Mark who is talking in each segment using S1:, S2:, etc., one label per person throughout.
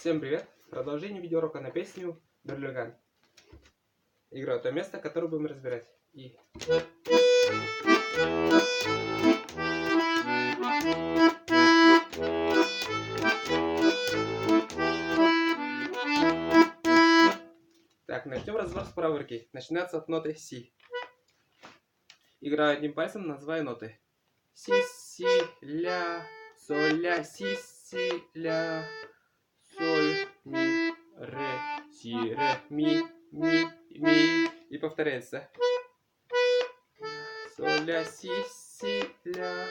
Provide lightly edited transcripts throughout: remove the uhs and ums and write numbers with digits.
S1: Всем привет! Продолжение видеоурока на песню Берлюган. Играю то место, которое будем разбирать. И... Так, начнем разбор с правой руки. Начинается от ноты Си. Играю одним пальцем, называю ноты. Си, си, ля, соль, ля, си, си, ля, соль, ми, ре, си, ре, ми, ми. И повторяется. Соль, ля, си, си, ля,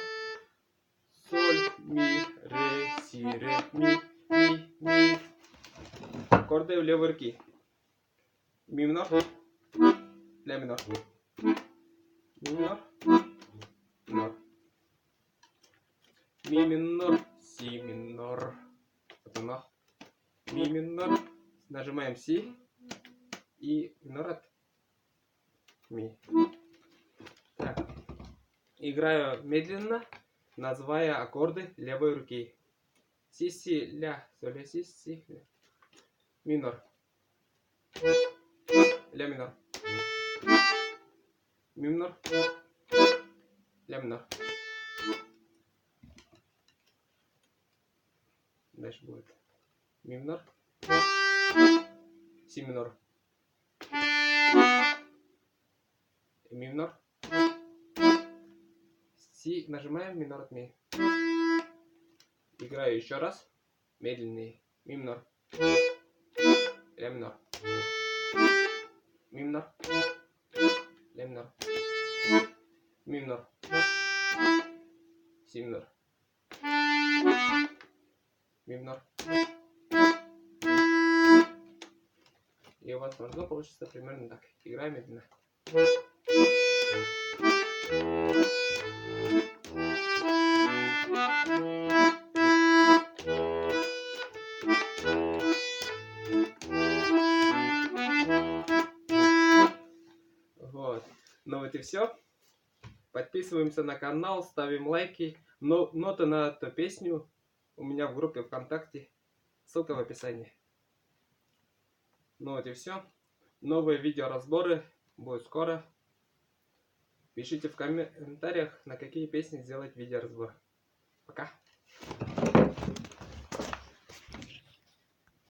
S1: соль, ми, ре, си, ре, ми. Аккорды в левой руке. Ми минор, ля минор. Ми минор, минор. Ми минор, си минор. Потом ми минор. Нажимаем си и минор от ми. Так. Играю медленно, называя аккорды левой руки. Си, си, ля, соль, ля, си, си, ля. Минор. Ля минор. Ми минор. Ля минор. Дальше будет ми минор. Си минор. Ми минор. Си нажимаем, минор от ми. Играю еще раз. Медленнее. Ми минор. Ля минор. Ми минор. Ля минор. Ми минор. Си минор. Ми минор. И у вас должно получиться примерно так. Играем медленно. Вот. Ну вот и все. Подписываемся на канал, ставим лайки. Ноты на эту песню у меня в группе ВКонтакте. Ссылка в описании. Ну вот и все. Новые видеоразборы будут скоро. Пишите в комментариях, на какие песни сделать видеоразбор. Пока.